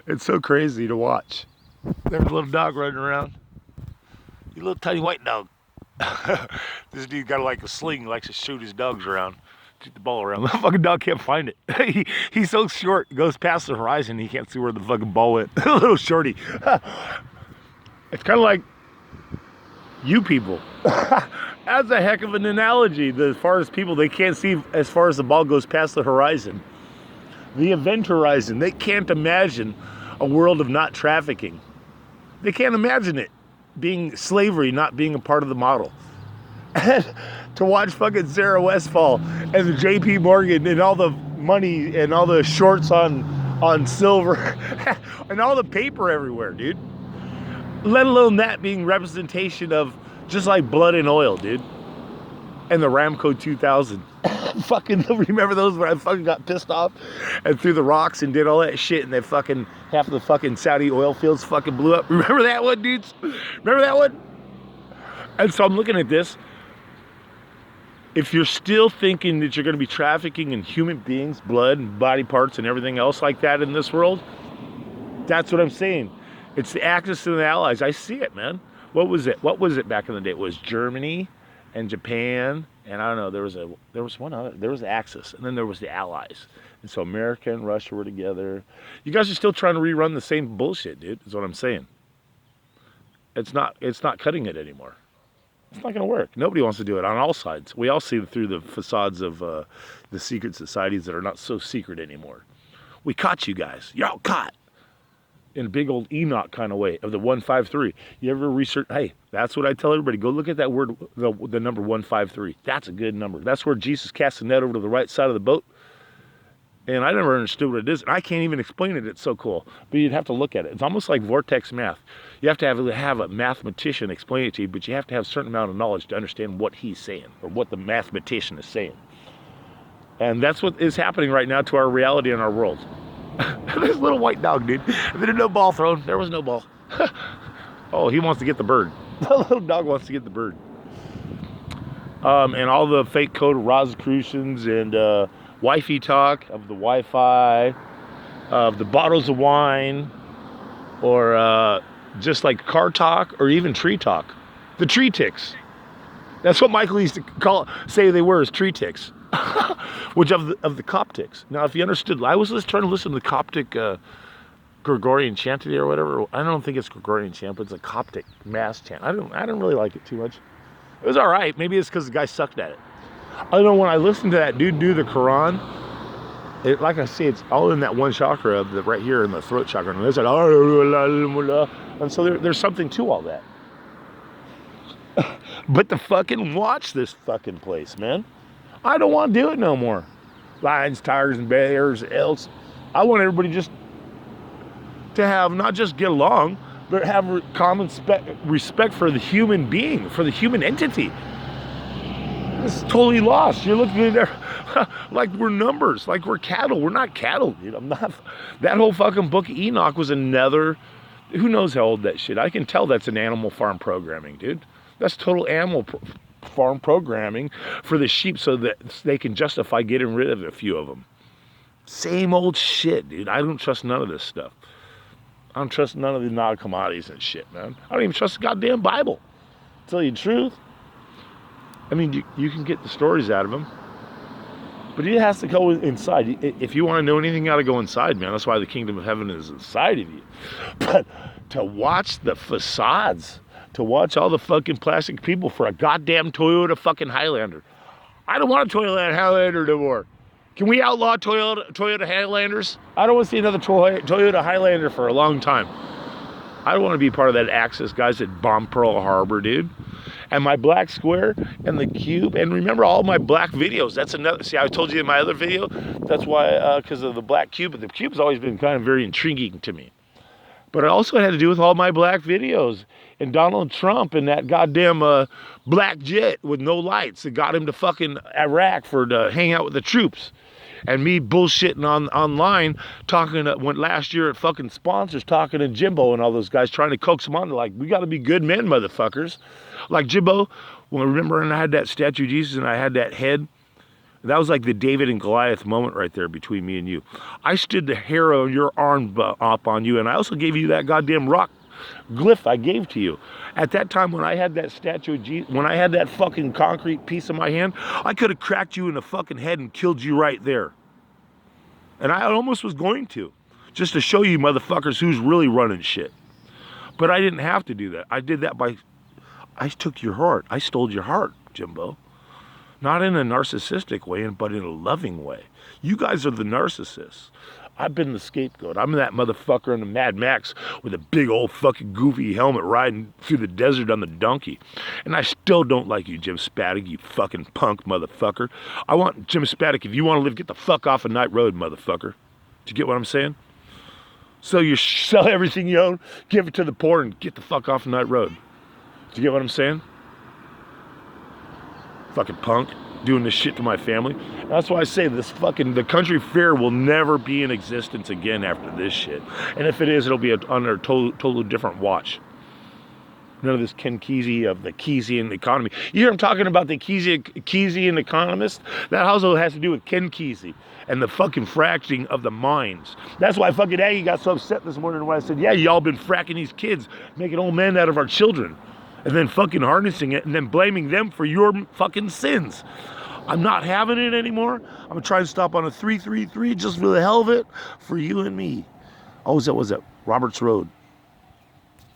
It's so crazy to watch. There's a little dog running around. You little tiny white dog. This dude got like a sling, he likes to shoot his dogs around. Shoot the ball around. The fucking dog can't find it. He's so short, goes past the horizon, he can't see where the fucking ball went. Little shorty. It's kind of like you people. That's a heck of an analogy. As far as people, they can't see as far as the ball goes past the horizon. The event horizon. They can't imagine a world of not trafficking. They can't imagine it being slavery, not being a part of the model. And to watch fucking Sarah Westfall and the JP Morgan and all the money and all the shorts on silver and all the paper everywhere, dude. Let alone that being representation of just like blood and oil, dude. And the Ramco 2000. Fucking remember those where I fucking got pissed off and threw the rocks and did all that shit and then fucking half of the fucking Saudi oil fields fucking blew up. Remember that one, dudes? Remember that one? And so I'm looking at this. If you're still thinking that you're going to be trafficking in human beings, blood and body parts and everything else like that in this world, that's what I'm saying. It's the Axis and the Allies. I see it, man. What was it? What was it back in the day? It was Germany and Japan, and I don't know, there was one other, there was the Axis, and then there was the Allies. And so America and Russia were together. You guys are still trying to rerun the same bullshit, dude, is what I'm saying. It's not cutting it anymore. It's not gonna work. Nobody wants to do it on all sides. We all see through the facades of the secret societies that are not so secret anymore. We caught you guys. You're all caught. In a big old Enoch kind of way of the 153. You ever research? Hey, that's what I tell everybody. Go look at that word, the number 153. That's a good number. That's where Jesus cast the net over to the right side of the boat. And I never understood what it is. And I can't even explain it. It's so cool. But you'd have to look at it. It's almost like vortex math. You have to have a mathematician explain it to you, but you have to have a certain amount of knowledge to understand what he's saying or what the mathematician is saying. And that's what is happening right now to our reality and our world. This little white dog, dude. There's no ball thrown. There was no ball. Oh, he wants to get the bird. The little dog wants to get the bird. And all the fake code Rosicrucians and wifey talk of the Wi-Fi, of the bottles of wine, or just like car talk or even tree talk. The tree ticks. That's what Michael used to say they were, as tree ticks. Which of the Coptics. Now, if you understood, I was just trying to listen to the Coptic Gregorian chant today or whatever. I don't think it's Gregorian chant, but it's a Coptic mass chant. I don't really like it too much. It was all right. Maybe it's because the guy sucked at it. I don't know, when I listened to that dude do the Quran, like I say, it's all in that one chakra of the right here in the throat chakra. And there's like, and so there's something to all that. But to fucking watch this fucking place, man. I don't want to do it no more. Lions, tigers, and bears, elks. I want everybody just to have, not just get along, but have common respect for the human being, for the human entity. It's totally lost. You're looking at there like we're numbers, like we're cattle. We're not cattle, dude. I'm not. That whole fucking book of Enoch was another, who knows how old that shit. I can tell that's an animal farm programming, dude. That's total animal farm programming for the sheep so that they can justify getting rid of a few of them. Same old shit, dude. I don't trust none of this stuff. I don't trust none of the non-commodities and shit, man. I don't even trust the goddamn Bible. To tell you the truth. I mean, you can get the stories out of them, but it has to go inside. If you want to know anything, you got to go inside, man. That's why the kingdom of heaven is inside of you. But to watch the facades, to watch all the fucking plastic people for a goddamn Toyota fucking Highlander. I don't want a Toyota Highlander no more. Can we outlaw Toyota Highlanders? I don't want to see another Toyota Highlander for a long time. I don't want to be part of that Axis guys that bombed Pearl Harbor, dude. And my black square and the cube, and remember all my black videos. That's another, see, I told you in my other video, that's why, because of the black cube, but the cube's always been kind of very intriguing to me. But it also had to do with all my black videos and Donald Trump and that goddamn black jet with no lights that got him to fucking Iraq to hang out with the troops. And me bullshitting online, went last year at fucking sponsors, talking to Jimbo and all those guys, trying to coax them on. They're like, we got to be good men, motherfuckers. Like Jimbo, remember when I had that statue of Jesus and I had that head That was like the David and Goliath moment right there between me and you. I stood the hair on your arm up on you, and I also gave you that goddamn rock glyph I gave to you. At that time, when I had that statue of Jesus, when I had that fucking concrete piece in my hand, I could have cracked you in the fucking head and killed you right there. And I almost was going to, just to show you motherfuckers who's really running shit. But I didn't have to do that. I did that by, I took your heart. I stole your heart, Jimbo. Not in a narcissistic way, but in a loving way. You guys are the narcissists. I've been the scapegoat. I'm that motherfucker in the Mad Max with a big old fucking goofy helmet riding through the desert on the donkey. And I still don't like you, Jim Spaddock, you fucking punk motherfucker. I want Jim Spaddock, if you want to live, get the fuck off of Night Road, motherfucker. Do you get what I'm saying? So you sell everything you own, give it to the poor, and get the fuck off of Night Road. Do you get what I'm saying? Fucking punk. Doing this shit to my family. That's why I say this the country fair will never be in existence again after this shit. And if it is, it'll be under a totally different watch. None of this Ken Kesey of the Keynesian economy. You hear him talking about the Keynesian economist? That also has to do with Ken Kesey and the fucking fracking of the mines. That's why fucking Aggie got so upset this morning when I said, yeah, y'all been fracking these kids, making old men out of our children. And then fucking harnessing it and then blaming them for your fucking sins. I'm not having it anymore. I'm gonna try and stop on a 333 just for the hell of it for you and me. Oh, was that Roberts Road.